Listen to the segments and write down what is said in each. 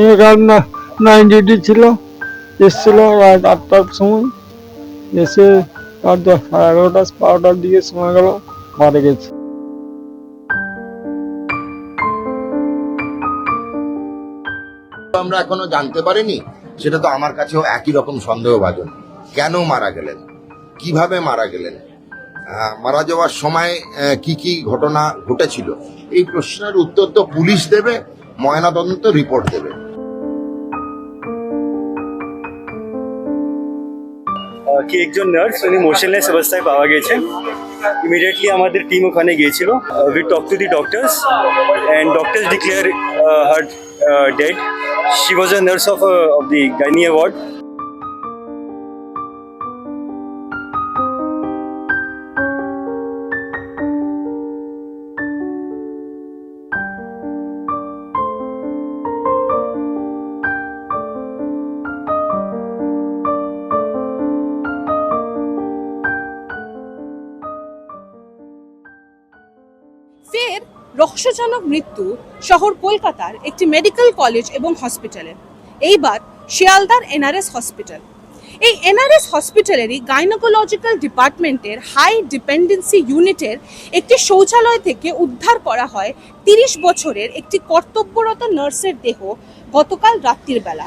এখানে night duty ছিল, এসেছিল রাত 8টার সময়, এসে রাত 11:30-12টার দিকে সময় গেল, মারা গেছে। আমরা এখনো জানতে পারিনি, সেটা তো আমার কাছেও একই রকম সন্দেহভাজন। কেন মারা গেলেন, কিভাবে মারা গেলেন, মারা যাওয়ার সময় কি কি ঘটনা ঘটেছিল, এই প্রশ্নের উত্তর তো পুলিশ দেবে, ময়নাতদন্ত রিপোর্ট দেবে। কি একজন নার্স উনি মোশনলেস অবস্থায় পাওয়া গেছে। ইমিডিয়েটলি আমাদের টিম ওখানে গিয়েছিল। We talk to the doctors and doctors declare her dead. She was a nurse of the gynae ward. ফের রহস্যজনক মৃত্যু শহর কলকাতার একটি মেডিকেল কলেজ এবং হসপিটালে, এইবার শিয়ালদার এনআরএস হসপিটাল। এই এনআরএস হসপিটালেরই গাইনোকোলজিক্যাল ডিপার্টমেন্টের হাই ডিপেন্ডেন্সি ইউনিটের একটি শৌচালয় থেকে উদ্ধার করা হয় 30 বছরের একটি কর্তব্যরত নার্সের দেহ গতকাল রাত্রির বেলা।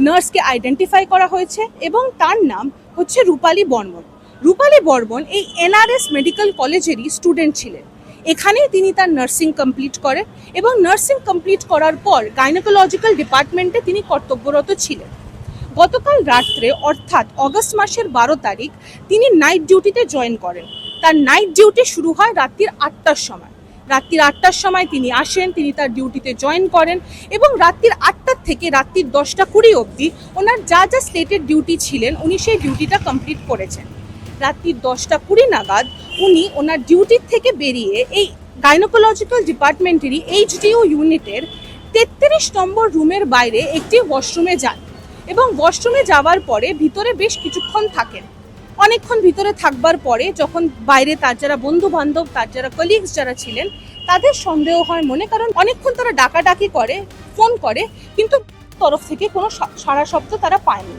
নার্সকে আইডেন্টিফাই করা হয়েছে এবং তার নাম হচ্ছে রূপালী বর্মন। রূপালী বর্মন এই এনআরএস মেডিকেল কলেজেরই স্টুডেন্ট ছিলেন। এখানেই তিনি তার নার্সিং কমপ্লিট করেন এবং নার্সিং কমপ্লিট করার পর গাইনোকোলজিক্যাল ডিপার্টমেন্টে তিনি কর্তব্যরত ছিলেন। গতকাল রাত্রে অর্থাৎ অগস্ট মাসের 12 তারিখ তিনি নাইট ডিউটিতে জয়েন করেন। তার নাইট ডিউটি শুরু হয় রাত্রির 8টার সময়। রাত্রির 8টার সময় তিনি আসেন, তিনি তার ডিউটিতে জয়েন করেন এবং রাত্রির 8টার থেকে রাত্রির 10টা 20 অবধি ওনার যা যা স্টেটেড ডিউটি ছিলেন উনি সেই ডিউটিটা কমপ্লিট করেছেন। রাত্রির 10টা 20 নাগাদ উনি ওনার ডিউটির থেকে বেরিয়ে এই গাইনোকোলজিক্যাল ডিপার্টমেন্টেরই এইচডিইউ ইউনিটের 33 নম্বর রুমের বাইরে একটি ওয়াশরুমে যান এবং ওয়াশরুমে যাওয়ার পরে ভিতরে বেশ কিছুক্ষণ থাকেন। অনেকক্ষণ ভিতরে থাকবার পরে যখন বাইরে তার যারা বন্ধু বান্ধব, তার যারা কলিগস যারা ছিলেন, তাদের সন্দেহ হয় মনে, কারণ অনেকক্ষণ তারা ডাকাডাকি করে, ফোন করে, কিন্তু তরফ থেকে কোনো সাড়া শব্দ তারা পায়নি।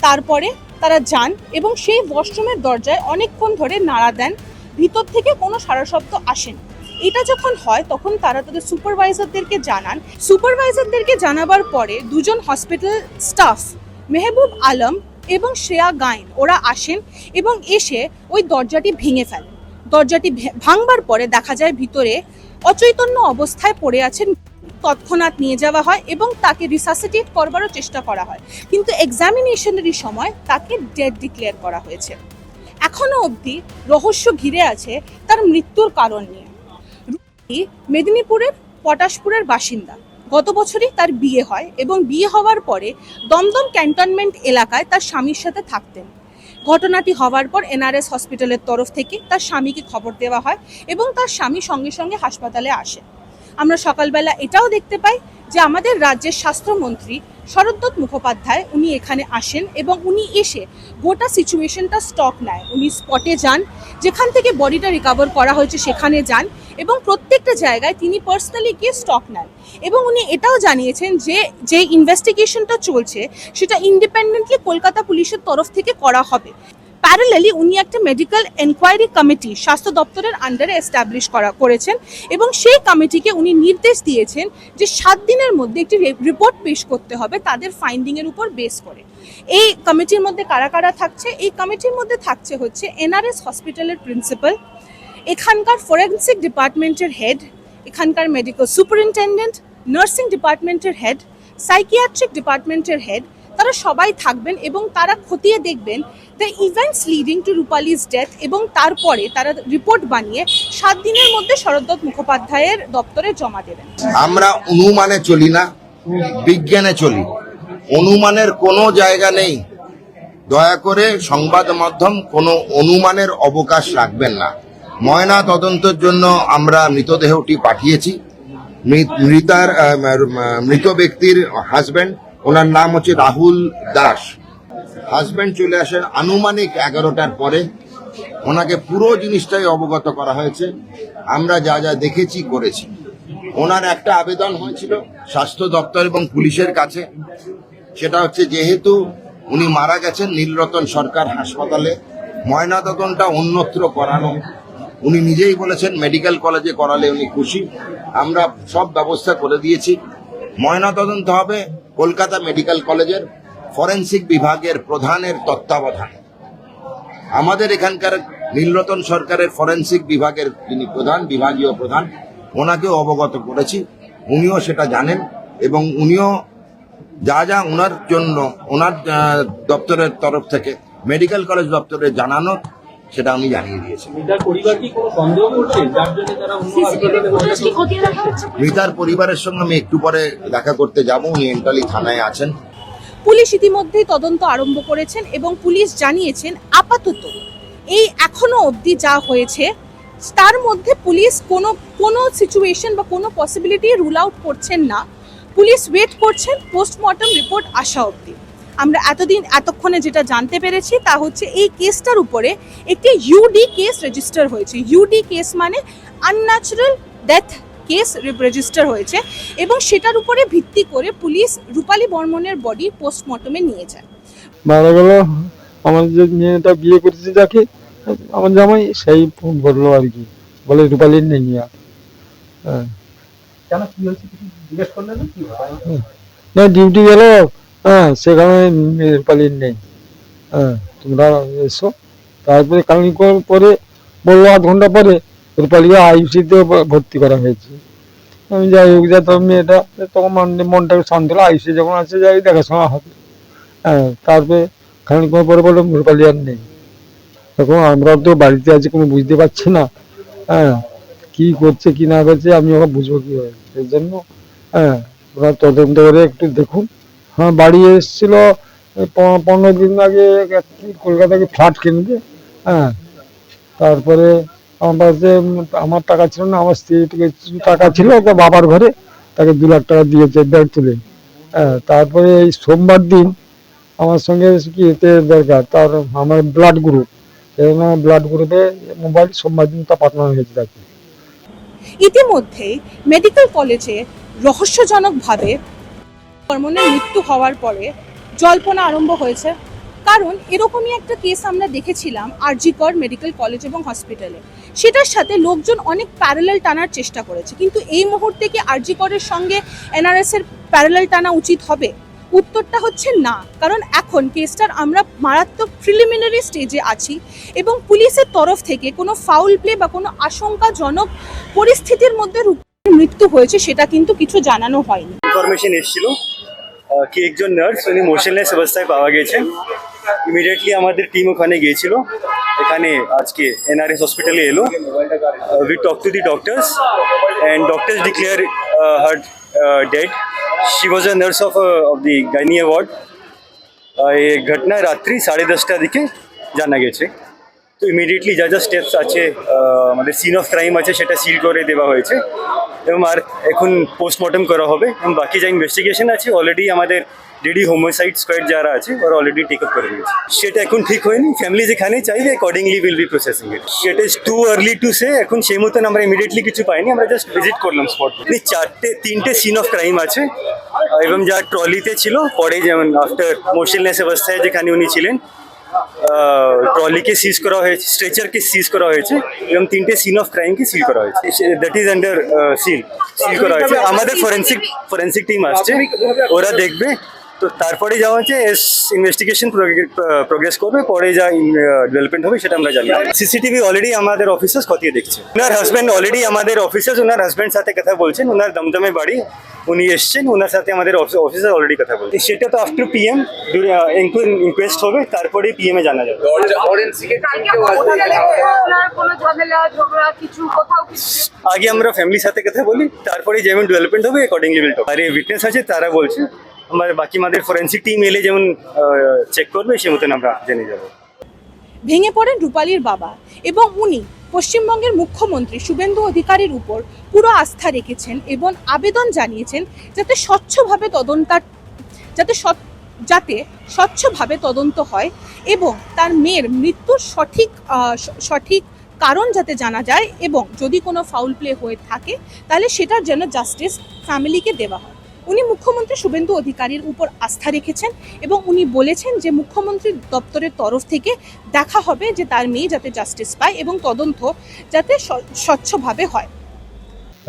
তারপরে তারা যান এবং সেই ওয়াশরুমের দরজায় অনেকক্ষণ ধরে নাড়া দেন, ভিতর থেকে কোনো সাড়া শব্দ আসেনি। এটা যখন হয় তখন তারা তাদের সুপারভাইজারদেরকে জানান। সুপারভাইজারদেরকে জানাবার পরে দুজন হসপিটাল স্টাফ মেহবুব আলম এবং শ্রেয়া গাইন ওরা আসেন এবং এসে ওই দরজাটি ভেঙে ফেলেন। দরজাটি ভাঙবার পরে দেখা যায় ভিতরে অচৈতন্য অবস্থায় পড়ে আছেন। তৎক্ষণাৎ নিয়ে যাওয়া হয় এবং তাকে রিসাসিটেট করবারও চেষ্টা করা হয়, কিন্তু এক্সামিনেশনেরই সময় তাকে ডেড ডিক্লেয়ার করা হয়েছে। এখনো অবধি রহস্য ঘিরে আছে তার মৃত্যুর কারণ নিয়ে। মেদিনীপুরের পটাশপুরের বাসিন্দা। গত বছরই তার বিয়ে হয় এবং বিয়ে হওয়ার পরে দমদম ক্যান্টনমেন্ট এলাকায় তার স্বামীর সাথে থাকতেন। ঘটনাটি হওয়ার পর এনআরএস হসপিটালের তরফ থেকে তার স্বামীকে খবর দেওয়া হয় এবং তার স্বামী সঙ্গে সঙ্গে হাসপাতালে আসে। আমরা সকালবেলা এটাও দেখতে পাই যে আমাদের রাজ্যের স্বাস্থ্যমন্ত্রী শরদ্দত্ত মুখোপাধ্যায় উনি এখানে আসেন এবং উনি এসে গোটা সিচুয়েশনটা স্টক নেয়। উনি স্পটে যান, যেখান থেকে বডিটা রিকভার করা হয়েছে সেখানে যান এবং প্রত্যেকটা জায়গায় তিনি পার্সোনালি গিয়ে স্টক নেন এবং উনি এটাও জানিয়েছেন যে ইনভেস্টিগেশনটা চলছে সেটা ইন্ডিপেন্ডেন্টলি কলকাতা পুলিশের তরফ থেকে করা হবে। প্যারালালি উনি একটা মেডিকেল এনকোয়ারি কমিটি স্বাস্থ্য দপ্তরের আন্ডারে এস্টাবলিশ করেছেন এবং সেই কমিটিকে উনি নির্দেশ দিয়েছেন যে 7 দিনের মধ্যে একটি রিপোর্ট পেশ করতে হবে তাদের ফাইন্ডিংয়ের উপর বেস করে। এই কমিটির মধ্যে কারা কারা থাকছে? এই কমিটির মধ্যে থাকছে হচ্ছে এনআরএস হসপিটালের প্রিন্সিপাল, এখানকার ফরেন্সিক ডিপার্টমেন্টের হেড, এখানকার মেডিকেল সুপারিনটেন্ডেন্ট, নার্সিং ডিপার্টমেন্টের হেড, সাইকিয়াট্রিক ডিপার্টমেন্টের হেড। তারা সবাই থাকবেন এবং তারা খতিয়ে দেখবেন the events leading to Rupali's death এবং তারপরে তারা রিপোর্ট বানিয়ে 7 দিনের মধ্যে শরদ্দত্ত মুখোপাধ্যায়ের দপ্তরে জমা দেবেন। আমরা অনুমানে চলি না, বিজ্ঞানে চলি। অনুমানের কোনো জায়গা নেই। দয়া করে সংবাদ মাধ্যম কোনো অনুমানের অবকাশ রাখবেন না। ময়না তদন্তের জন্য আমরা মৃতদেহটি পাঠিয়েছি। মৃত ব্যক্তির হাজবেন্ড, ওনার নাম হচ্ছে রাহুল দাস। হাজবেন্ড চলে আসেন আনুমানিক 11টার পরে। ওনাকে পুরো জিনিসটাই অবগত করা হয়েছে। আমরা যা যা দেখেছি করেছি। ওনার একটা আবেদন হয়েছিল স্বাস্থ্য দপ্তর এবং পুলিশের কাছে, সেটা হচ্ছে যেহেতু উনি মারা গেছেন নীলরতন সরকার হাসপাতালে, ময়নাতদন্তটা অন্যত্র করানো। উনি নিজেই বলেছেন মেডিকেল কলেজে করালে উনি খুশি। আমরা সব ব্যবস্থা করে দিয়েছি। ময়নাতদন্ত হবে কলকাতা মেডিকেল কলেজের ফরেনসিক বিভাগের প্রধানের তত্ত্বাবধানে। আমাদের এখানকার নীলরতন সরকারের ফরেনসিক বিভাগের যিনি প্রধান, বিভাগীয় প্রধান, ওনাকেও অবগত করেছি, উনিও সেটা জানেন এবং উনিও যা যা ওনার জন্য ওনার দপ্তরের তরফ থেকে মেডিকেল কলেজ দপ্তরে জানানো সেটা আমি জানিয়ে দিয়েছি। মৃতার পরিবারের সঙ্গে আমি একটু পরে দেখা করতে যাব, উনি এন্টালি থানায় আছেন। পুলিশ ইতিমধ্যেই তদন্ত আরম্ভ করেছেন এবং পুলিশ জানিয়েছেন আপাতত এই এখনো অবধি যা হয়েছে তার মধ্যে পুলিশ কোনো সিচুয়েশন বা কোনো পসিবিলিটি রুল আউট করছেন না। পুলিশ ওয়েট করছেন পোস্টমর্টম রিপোর্ট আসা অবধি। আমরা এতক্ষণে যেটা জানতে পেরেছি তা হচ্ছে এই কেসটার উপরে একটি ইউডি কেস রেজিস্টার হয়েছে। ইউডি কেস মানে আনন্যাচারাল ডেথ কেস রেজিস্টার হয়েছে এবং সেটার উপরে ভিত্তি করে পুলিশ রূপালী বর্মনের বডি পোস্টমর্টমে নিয়ে যায়। মারা গেল আমার যে মেয়েটা বিয়ে করেছে যাকে, আমার জামাই, সেই ফোন করলো আর কি, বলে রূপালীর নেই আর। কেন, কি হয়েছে কিছু জিজ্ঞেস করলেন না? কি হয় না, ডিউটি গেল, সেখানে রূপালীর নেই, তোমরা এসো। তারপরে কালকে পরে বললো আধ ঘন্টা পরে রূপালীকে আইসিতে ভর্তি করা হয়েছে। আমি যাই হোক, যা তো মেয়েটা তখন মনটাকে শান্ত হলো, আইসি যখন আছে যাই দেখাশোনা হবে। তারপরে খানিক পরে বললাম রূপালী আর নেই। তখন আমরা তো বাড়িতে আছি, কোনো বুঝতে পারছি না কি করছে কি না করছে, আমি ওকে বুঝবো কি হয়। সেই জন্য ওরা তদন্ত করে একটু দেখুন। বাড়ি এসেছিল 15 দিন আগে কলকাতাকে ফ্ল্যাট কিনবে। তারপরে আমার কাছে আমার টাকা ছিল না, আমার স্ত্রীর কিছু টাকা ছিল, তো বাবার ঘরে তাকে 2 লাখ টাকা দিয়েছে ব্যাগ তুলে। তারপরে এই সোমবার দিন আমার সঙ্গে কি এতে দরকার, তার আমার ব্লাড গ্রুপ, ব্লাড গ্রুপে মোবাইল সোমবার দিন তা পাঠানো হয়েছে তাকে। ইতিমধ্যে মেডিকেল কলেজে রহস্যজনকভাবে বর্মনের মৃত্যু হওয়ার পরে জল্পনা আরম্ভ হয়েছে। কারণ এরকমই একটা কেস আমরা দেখেছিলাম আরজি কর মেডিকেল কলেজ এবং হসপিটালে, সেটার সাথে লোকজন অনেক প্যারালাল টানার চেষ্টা করেছে। কিন্তু এই মুহূর্তে কি আরজি করের সঙ্গে এনআরএস এর প্যারালাল টানা উচিত হবে? উত্তরটা হচ্ছে না, কারণ এখন কেসটার আমরা মারাত্মক প্রিলিমিনারি স্টেজে আছি এবং পুলিশের তরফ থেকে কোনো ফাউল প্লে বা কোনো আশঙ্কাজনক পরিস্থিতির মধ্যে মৃত্যু হয়েছে সেটা কিন্তু কিছু জানানো হয়নি। ইনফরমেশন এসেছিল কি একজন নার্স উনি মোশনলেস অবস্থায় পাওয়া গেছেন। ইমিডিয়েটলি আমাদের টিম ওখানে গিয়েছিল, এখানে আজকে এনআরএস হসপিটালে এলো। We talk to the doctors and doctors declare her dead. She was a nurse of the gynae ward. ये घटना रात्रि 10:30 दिखे জানা গেছে। তো ইমিডিয়েটলি যা যা স্টেপস আছে আমাদের সিন অফ ক্রাইম আছে সেটা সিল করে দেওয়া হয়েছে এবং আর এখন পোস্টমর্টম করা হবে এবং বাকি যা ইনভেস্টিগেশন আছে অলরেডি আমাদের ডিডি হোমিসাইড স্কোয়াড যারা আছে ওরা অলরেডি টেক আপ করে নিয়েছে। সেটা এখন ঠিক হয়নি, ফ্যামিলি যেখানে চাইবে অ্যাকর্ডিংলি উইল বি প্রসেসিং ইট। সেটা is too early to say. এখন সেই মতন আমরা ইমিডিয়েটলি কিছু পাইনি, আমরা জাস্ট ভিজিট করলাম স্পট। 3টে সিন অফ ক্রাইম আছে এবং যা ট্রলিতে ছিল পরে, যেমন আফটার মোশনলেস অবস্থায় যেখানে উনি ছিলেন ট্রলিকে সিজ করা হয়েছে, স্ট্রেচারকে সিজ করা হয়েছে এবং 3টে সিন অফ ক্রাইমকে সিল করা হয়েছে। দ্যাট ইজ আন্ডার সিল করা হয়েছে। আমাদের ফরেন্সিক টিম আসছে, ওরা দেখবে। তো তারপরে যা হচ্ছে ইনভেস্টিগেশন প্রোগ্রেস করবে, পরে যা ডেভেলপমেন্ট হবে সেটা আমরা জানি। সিসিটিভি অলরেডি আমাদের অফিসার্স খতিয়ে দেখছে। ওনার হাজব্যান্ড অলরেডি আমাদের অফিসার্স ওনার হাজব্যান্ড সাথে কথা বলছেন, ওনার দমদমে বাড়ি, উনি এসছেন, ওনার সাথে আমাদের অফিসার অলরেডি কথা বলছে। সেটা তো আফটার পিএম ইনকোয়েস্ট হবে, তারপরে পিএম এ জানা যাবে। আগে আমরা ফ্যামিলির সাথে কথা বলি, তারপরে যেমন ডেভেলপমেন্ট হবে অ্যাকর্ডিংলি উইল টক। আর এই উইটনেস আছে তারা বলছে, আমার বাকি আমাদের ফরেন্সিক টিম এলে যেমন চেক করবে সে মতন আমরা জেনে যাব। ভেঙে পড়েন রূপালীর বাবা এবং উনি পশ্চিমবঙ্গের মুখ্যমন্ত্রী শুভেন্দু অধিকারীর উপর পুরো আস্থা রেখেছেন এবং আবেদন জানিয়েছেন যাতে স্বচ্ছভাবে তদন্ত হয় এবং তার মেয়ের মৃত্যুর সঠিক কারণ যাতে জানা যায় এবং যদি কোনো ফাউল প্লে হয়ে থাকে তাহলে সেটার জন্য জাস্টিস ফ্যামিলিকে দেওয়া হয়। উনি মুখ্যমন্ত্রী শুভেন্দু অধিকারীর উপর আস্থা রেখেছেন এবং উনি বলেছেন যে মুখ্যমন্ত্রীর দপ্তরের তরফ থেকে দেখা হবে যে তার মেয়ে যাতে জাস্টিস পায় এবং তদন্ত যাতে স্বচ্ছভাবে হয়।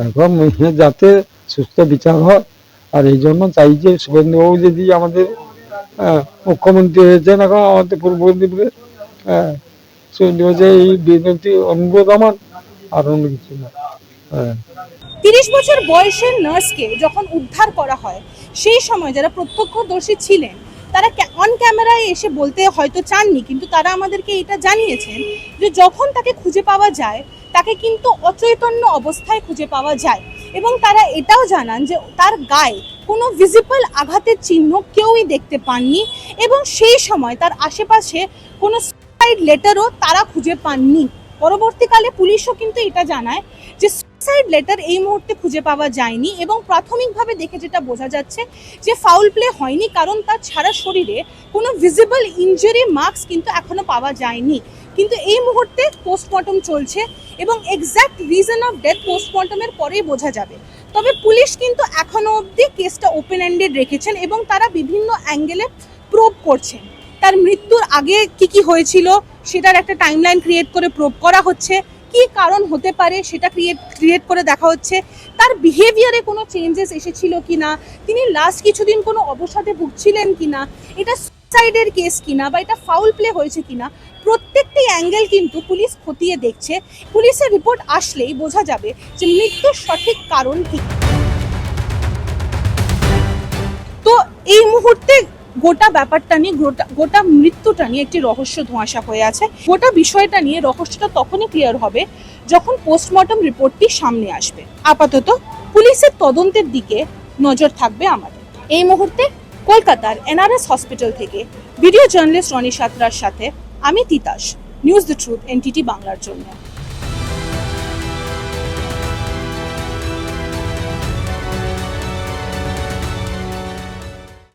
এখন মেয়ে যাতে সুস্থ বিচার হয়, আর এই জন্য চাই যে শুভেন্দুবাবু যদি আমাদের মুখ্যমন্ত্রী হয়েছেন এখন আমাদের পূর্ব মেদিনীপুরে, এই বিনতি অনুরোধ আমার, আর অন্য কিছু না। 30 বছর বয়সের নার্সকে যখন উদ্ধার করা হয় সেই সময় যারা প্রত্যক্ষদর্শী ছিলেন তারা অন ক্যামেরায় এসে বলতে হয়তো চাননি, কিন্তু তারা আমাদেরকে এটা জানিয়েছেন যে যখন তাকে খুঁজে পাওয়া যায় তাকে কিন্তু অচৈতন্য অবস্থায় খুঁজে পাওয়া যায় এবং তারা এটাও জানান যে তার গায়ে কোনো ভিজিবল আঘাতের চিহ্ন কেউই দেখতে পাননি এবং সেই সময় তার আশেপাশে কোনো সুসাইড লেটারও তারা খুঁজে পাননি। পরবর্তীকালে পুলিশও কিন্তু এটা জানায় যে সুসাইড লেটার এই মুহূর্তে খুঁজে পাওয়া যায়নি এবং প্রাথমিকভাবে দেখে যেটা বোঝা যাচ্ছে যে ফাউল প্লে হয়নি, কারণ তার সারা শরীরে কোনো ভিজিবল ইনজুরি মার্কস কিন্তু এখনো পাওয়া যায়নি। কিন্তু এই মুহূর্তে পোস্টমর্টম চলছে এবং এক্স্যাক্ট রিজন অফ ডেথ পোস্টমর্টমের পরেই বোঝা যাবে। তবে পুলিশ কিন্তু এখনো অবধি কেসটা ওপেন এন্ডেড রেখেছেন এবং তারা বিভিন্ন অ্যাঙ্গেলে প্রোব করছেন। তার মৃত্যুর আগে কি হয়েছিল সেটার একটা টাইমলাইন ক্রিয়েট করে প্রোব করা হচ্ছে, কি কারণ হতে পারে সেটা ক্রিয়েট করে দেখা হচ্ছে, তার বিহেভিয়ারে কোনো চেঞ্জেস এসেছিল কিনা, তিনি লাস্ট কিছুদিন কোনো অবসাদে ভুগছিলেন কিনা, এটা সুসাইডের কেস কিনা বা এটা ফাউল প্লে হয়েছে কিনা, প্রত্যেকটি অ্যাঙ্গেল কিন্তু পুলিশ খতিয়ে দেখছে। পুলিশের রিপোর্ট আসলেই বোঝা যাবে যে মৃত্যুর সঠিক কারণ কি। তো এই মুহূর্তে গোটা ব্যাপারটা নিয়ে গোটা মৃত্যুটা নিয়ে একটি রহস্য ধোঁয়াশা হয়ে আছে। গোটা বিষয়টা নিয়ে রহস্যটা তখনই ক্লিয়ার হবে যখন পোস্টমর্টম রিপোর্টটি সামনে আসবে। আপাতত পুলিশের তদন্তের দিকে নজর থাকবে আমাদের। এই মুহূর্তে কলকাতার এনআরএস হসপিটাল থেকে ভিডিও জার্নালিস্ট রনি সাঁতরার সাথে আমি Titas, news the truth NTT বাংলার জন্য।